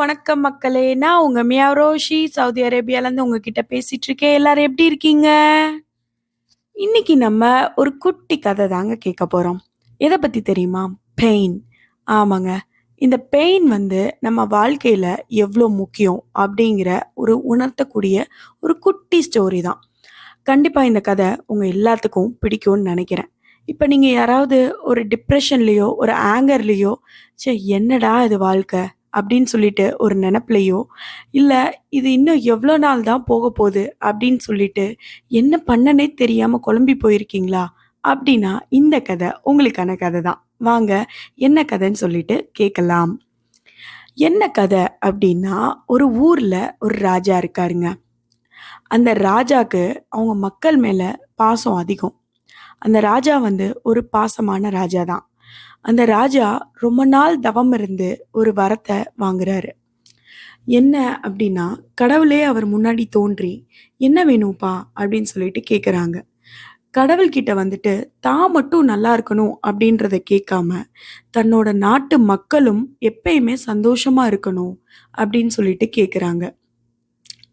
வணக்கம் மக்களே. நான் உங்க மியா ரோஷி சவுதி அரேபியாலேருந்து உங்ககிட்ட பேசிட்டு இருக்கேன். எல்லாரும் எப்படி இருக்கீங்க? இன்னைக்கு நம்ம ஒரு குட்டி கதை தாங்க கேட்க போறோம். எதை பத்தி தெரியுமா? பெயின். ஆமாங்க. இந்த பெயின் வந்து நம்ம வாழ்க்கையில எவ்வளோ முக்கியம் அப்படிங்கிற ஒரு உணர்த்தக்கூடிய ஒரு குட்டி ஸ்டோரி தான். கண்டிப்பா இந்த கதை உங்க எல்லாத்துக்கும் பிடிக்கும்னு நினைக்கிறேன். இப்ப நீங்க யாராவது ஒரு டிப்ரெஷன்லயோ, ஒரு ஆங்கர்லயோ, ச்சே என்னடா இது வாழ்க்கை அப்படின்னு சொல்லிட்டு ஒரு நினைப்புலயோ, இல்ல இது இன்னும் எவ்வளோ நாள் தான் போகப் போகுது அப்படின்னு சொல்லிட்டு என்ன பண்ணனே தெரியாம குழம்பி போயிருக்கீங்களா? அப்படின்னா இந்த கதை உங்களுக்கான கதை தான். வாங்க என்ன கதைன்னு சொல்லிட்டு கேட்கலாம். என்ன கதை அப்படின்னா, ஒரு ஊர்ல ஒரு ராஜா இருக்காருங்க. அந்த ராஜாக்கு அவங்க மக்கள் மேல பாசம் அதிகம். அந்த ராஜா வந்து ஒரு பாசமான ராஜா தான். அந்த ராஜா ரொம்ப நாள் தவம் இருந்து ஒரு வரத்தை வாங்குறாரு. என்ன அப்படின்னா, கடவுளே அவர் முன்னாடி தோன்றி, "என்ன வேணும்ப்பா?" அப்படின்னு சொல்லிட்டு கேட்குறாங்க. கடவுள்கிட்ட வந்துட்டு தான் மட்டும் நல்லா இருக்கணும் அப்படின்றத கேட்காம, தன்னோட நாட்டு மக்களும் எப்பயுமே சந்தோஷமா இருக்கணும் அப்படின்னு சொல்லிட்டு கேட்குறாங்க.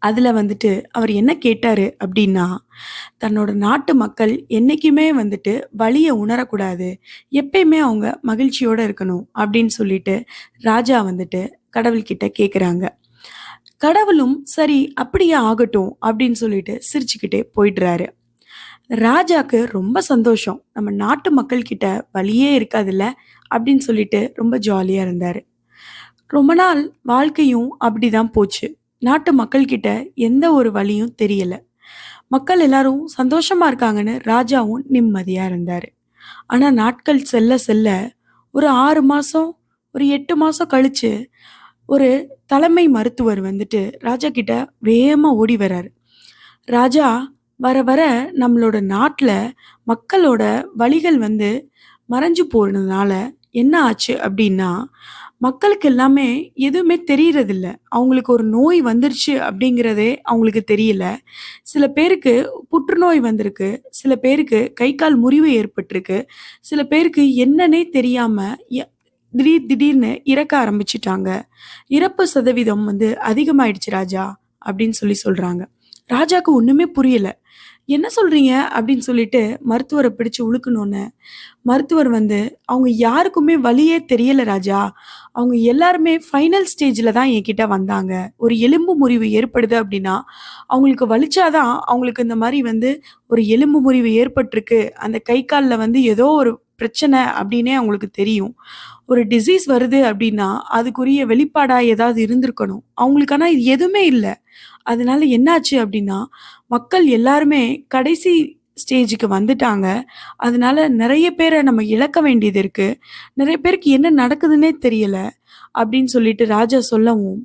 அதுல வந்துட்டு அவர் என்ன கேட்டாரு அப்படின்னா, தன்னோட நாட்டு மக்கள் என்னைக்குமே வந்துட்டு வலிய உணரக்கூடாது. எப்பயுமே அவங்க மகிழ்ச்சியோட இருக்கணும் அப்படின்னு சொல்லிட்டு ராஜா வந்துட்டு கடவுள்கிட்ட கேட்குறாங்க. கடவுளும் சரி அப்படியே ஆகட்டும் அப்படின்னு சொல்லிட்டு சிரிச்சுக்கிட்டே போயிடுறாரு. ராஜாக்கு ரொம்ப சந்தோஷம். நம்ம நாட்டு மக்கள் கிட்ட வலியே இருக்காதுல்ல அப்படின்னு சொல்லிட்டு ரொம்ப ஜாலியா இருந்தாரு. ரொம்ப நாள் வாழ்க்கையும் அப்படிதான் போச்சு. நாட்டு மக்கள் கிட்ட எந்த ஒரு வலியும் தெரியல. மக்கள் எல்லாரும் சந்தோஷமா இருக்காங்கன்னு ராஜாவும் நிம்மதியா இருந்தாரு. ஆனா நாட்கள் செல்ல செல்ல ஒரு 6 மாசம், ஒரு 8 மாசம் கழிச்சு ஒரு தலைமை மருத்துவர் வந்துட்டு ராஜா கிட்ட வேகமா ஓடி வராரு. ராஜா, வர வர நம்மளோட நாட்டுல மக்களோட வலிகள் வந்து மறைஞ்சு போனதுனால என்ன ஆச்சு அப்படின்னா, மக்களுக்கு எல்லாமே எதுவுமே தெரியறதில்ல. அவங்களுக்கு ஒரு நோய் வந்துருச்சு அப்படிங்கிறதே அவங்களுக்கு தெரியல. சில பேருக்கு புற்றுநோய் வந்திருக்கு. சில பேருக்கு கை, கால் முறிவு ஏற்பட்டிருக்கு. சில பேருக்கு என்னன்னே தெரியாம ய திடீர் திடீர்னு இறக்க ஆரம்பிச்சுட்டாங்க. இறப்பு சதவீதம் வந்து அதிகமாயிடுச்சு ராஜா அப்படின்னு சொல்றாங்க. ராஜாக்கு ஒண்ணுமே புரியல. என்ன சொல்றீங்க அப்படின்னு சொல்லிட்டு மருத்துவரை பிடிச்சு உலுக்குனோன்னே, மருத்துவர் வந்து, அவங்க யாருக்குமே வலியே தெரியல ராஜா. அவங்க எல்லாருமே ஃபைனல் ஸ்டேஜ்ல தான் என்கிட்ட வந்தாங்க. ஒரு எலும்பு முறிவு ஏற்படுது அப்படின்னா, அவங்களுக்கு வலிச்சாதான் அவங்களுக்கு இந்த மாரி வந்து ஒரு எலும்பு முறிவு ஏற்பட்டிருக்கு. அந்த கை கால்ல வந்து ஏதோ ஒரு பிரச்சனை அப்படின்னே அவங்களுக்கு தெரியும். ஒரு டிசீஸ் வருது அப்படின்னா, அதுக்குரிய வெளிப்பாடா ஏதாவது இருந்திருக்கணும். அவங்களுக்கு ஆனா இது எதுவுமே இல்ல. அதனால என்னாச்சு அப்படின்னா, மக்கள் எல்லாருமே கடைசி ஸ்டேஜுக்கு வந்துட்டாங்க. அதனால நெறைய பேர நம்ம இழக்க வேண்டியது இருக்கு. நெறைய பேருக்கு என்ன நடக்குதுன்னே தெரியல. அப்படின்னு சொல்லிட்டு ராஜா சொல்லவும்,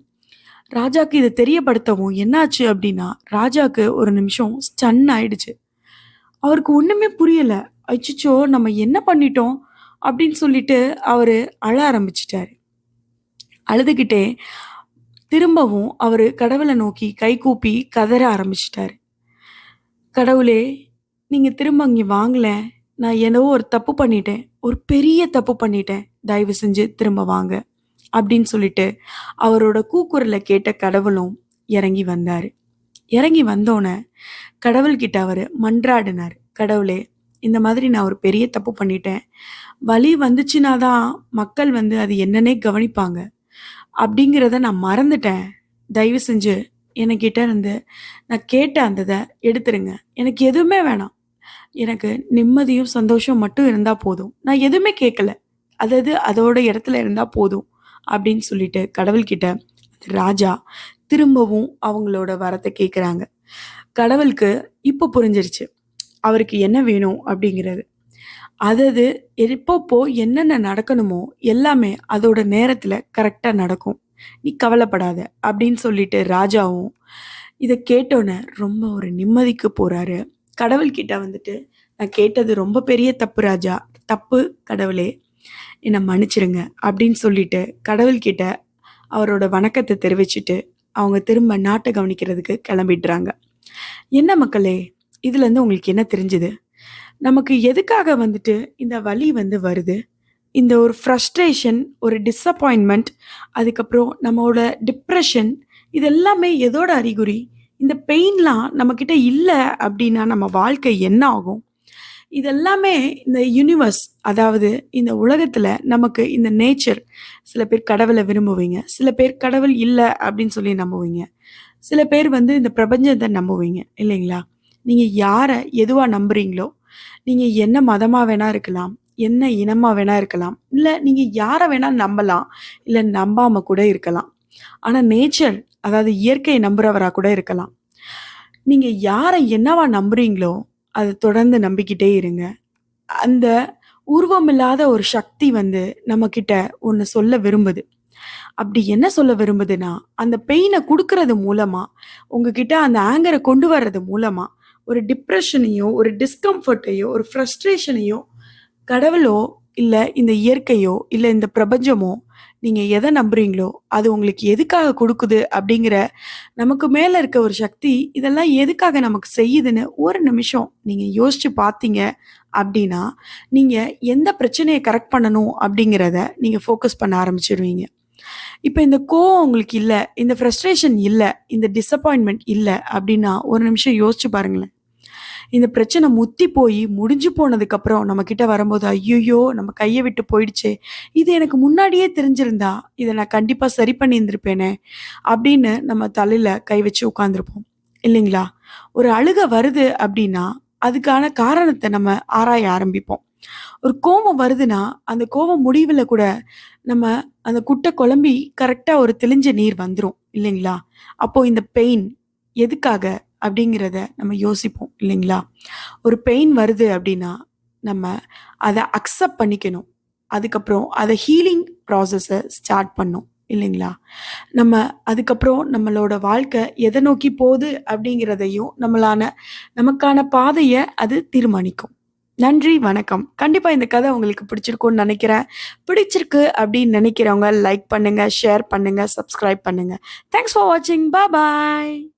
ராஜாக்கு இத தெரியப்படுத்தவும் என்னாச்சு அப்படின்னா, ராஜாக்கு ஒரு நிமிஷம் ஸ்டன் ஆயிடுச்சு. அவருக்கு ஒண்ணுமே புரியல. அச்சச்சோ! நம்ம என்ன பண்ணிட்டோம்? அப்படின்னு சொல்லிட்டு அவரு அழ ஆரம்பிச்சுட்டாரு. அழுதுகிட்டே திரும்பவும் அவரு கடவுள நோக்கி கைகூப்பி கதற ஆரம்பிச்சுட்டாரு. கடவுளே! நீங்க திரும்ப இங்க வாங்களேன். நான் என்னவோ ஒரு தப்பு பண்ணிட்டேன். ஒரு பெரிய தப்பு பண்ணிட்டேன். தயவு செஞ்சு திரும்ப வாங்க. அப்படின்னு சொல்லிட்டு அவரோட கூக்குரல கேட்ட கடவுளும் இறங்கி வந்தாரு. இறங்கி வந்தோனே கடவுள்கிட்ட அவரு மன்றாடினாரு. கடவுளே! இந்த மாதிரி நான் ஒரு பெரிய தப்பு பண்ணிட்டேன். வலி வந்துச்சுன்னா தான் மக்கள் வந்து அது என்னன்னே கவனிப்பாங்க. அப்படிங்கிறத நான் மறந்துட்டேன். தயவு செஞ்சு என்கிட்ட இருந்து நான் கேட்ட அந்த இத எடுத்துருங்க. எனக்கு எதுவுமே வேணாம். எனக்கு நிம்மதியும், சந்தோஷம் மட்டும் இருந்தா போதும். நான் எதுவுமே கேட்கல. அதது அதோட இடத்துல இருந்தா போதும். அப்படின்னு சொல்லிட்டு கடவுள்கிட்ட ராஜா திரும்பவும் அவங்களோட வரத்த கேட்குறாங்க. கடவுளுக்கு இப்ப புரிஞ்சிருச்சு. அவருக்கு என்ன வேணும் அப்படிங்கிறது. அதது எப்பப்போ என்னென்ன நடக்கணுமோ எல்லாமே அதோட நேரத்துல கரெக்ட்டா நடக்கும். நீ கவலைப்படாத அப்படின்னு சொல்லிட்டு ராஜாவும் இத கேட்டோனே ரொம்ப ஒரு நிம்மதிக்கு போறாரு. கடவுள்கிட்ட வந்துட்டு, "நான் கேட்டது ரொம்ப பெரிய தப்பு ராஜா. தப்பு கடவுளே! என்ன மன்னிச்சிருங்க." அப்படின்னு சொல்லிட்டு கடவுள்கிட்ட அவரோட வணக்கத்த தெரிவிச்சுட்டு, அவங்க திரும்ப நாட்ட கவனிக்கிறதுக்கு கிளம்பிடுறாங்க. என்ன மக்களே! இதுலருந்து உங்களுக்கு என்ன தெரிஞ்சுது? நமக்கு எதுக்காக வந்துட்டு இந்த வலி வந்து வருது? இந்த ஒரு ஃப்ரஸ்ட்ரேஷன், ஒரு டிசப்பாயின்ட்மெண்ட், அதுக்கப்புறம் நம்மோட டிப்ரஷன் இது எல்லாமே எதோட அறிகுறி? இந்த பெயின்லாம் நம்மகிட்ட இல்ல அப்டின்னா நம்ம வாழ்க்கை என்ன ஆகும்? இதெல்லாமே இந்த யூனிவர்ஸ் அதாவது இந்த உலகத்துல நமக்கு இந்த நேச்சர் சில பேர் கடவுள விரும்புவீங்க. சில பேர் கடவுள் இல்ல அப்டின்னு சொல்லி நம்புவீங்க. சில பேர் வந்து இந்த பிரபஞ்சத்த நம்புவீங்க இல்லைங்களா? நீங்க யார எதுவா நம்புறீங்களோ, நீங்க என்ன மதமா வேணா இருக்கலாம், என்ன இனமா வேணா இருக்கலாம், இல்ல நீங்க யார வேணா நம்பலாம், இல்ல நம்பாம கூட இருக்கலாம். ஆனா நேச்சர் அதாவது இயற்கையை நம்புறவரா கூட இருக்கலாம். நீங்க யார என்னவா நம்புறீங்களோ, அத தொடர்ந்து நம்பிக்கிட்டே இருங்க. அந்த உருவமில்லாத ஒரு சக்தி வந்து நம்மகிட்ட ஒண்ணு சொல்ல விரும்புது. அப்படி என்ன சொல்ல விரும்புதுன்னா, அந்த பெயின குடுக்கறது மூலமா, உங்ககிட்ட அந்த ஆங்கர கொண்டு வர்றது மூலமா, ஒரு டிப்ரஷனையோ, ஒரு டிஸ்கம்ஃபர்ட்டையோ, ஒரு ஃப்ரஸ்ட்ரேஷனையோ, கடவுளோ, இல்ல இந்த இயற்கையோ, இல்ல இந்த பிரபஞ்சமோ, நீங்க எத நம்புறீங்களோ, அது உங்களுக்கு எதுக்காக குடுக்குது அப்படிங்கிற நமக்கு மேல இருக்க ஒரு சக்தி, இதெல்லாம் எதுக்காக நமக்கு செய்யுதுன்னு ஒரு நிமிஷம் நீங்க யோசிச்சு பார்த்தீங்க அப்படின்னா, நீங்க எந்த பிரச்சனைய கரெக்ட் பண்ணணும் அப்படிங்கிறத நீங்க ஃபோக்கஸ் பண்ண ஆரம்பிச்சுருவீங்க. இப்ப இந்த கோவம் உங்களுக்கு இல்ல, இந்த ஃப்ரஸ்ட்ரேஷன் இல்ல, இந்த டிசப்பாயின்ட்மென்ட் இல்ல அப்டின்னா, ஒரு நிமிஷம் யோசிச்சு பாருங்களேன். இந்த பிரச்சனை முத்தி போயி, முடிஞ்சு போனதுக்கப்புறம் நம்ம கிட்ட வரும்போது, "ஐய்யய்யோ! நம்ம கைய விட்டு போயிடுச்சே! இது எனக்கு முன்னாடியே தெரிஞ்சிருந்தா, இத நான் கண்டிப்பா சரி பண்ணியிருந்திருப்பேனே!" அப்படின்னு நம்ம தலையில கை வச்சு உட்கார்ந்துருப்போம். இல்லைங்களா? ஒரு அழுகை வருது அப்டின்னா, அதுக்கான காரணத்த நம்ம ஆராய ஆரம்பிப்போம். ஒரு கோவம் வருதுன்னா, அந்த கோவம் முடிவுல கூட நம்ம அந்த குட்ட குழம்பி கரெக்ட்டா ஒரு தெளிஞ்ச நீர் வந்துரும் இல்லைங்களா? அப்போ இந்த பெயின் எதுக்காக? அப்படிங்கிறத நம்ம யோசிப்போம் இல்லைங்களா? ஒரு பெயின் வருது அப்படின்னா, நம்ம அத அக்செப்ட் பண்ணிக்கணும். அதுக்கப்புறம் அத ஹீலிங் ப்ராசஸ ஸ்டார்ட் பண்ணும் இல்லைங்களா? நம்ம அதுக்கப்புறம் நம்மளோட வாழ்க்கை எத நோக்கி போது அப்படிங்கிறதையும் நமக்கான பாதைய அது தீர்மானிக்கும். நன்றி, வணக்கம். கண்டிப்பா இந்த கதை உங்களுக்கு பிடிச்சிருக்கும்னு நெனைக்கிறேன். பிடிச்சிருக்கு அப்படின்னு நினைக்கிறவங்க லைக் பண்ணுங்க, ஷேர் பண்ணுங்க, சப்ஸ்கிரைப் பண்ணுங்க. தேங்க்ஸ் ஃபார் வாட்சிங். பாய்.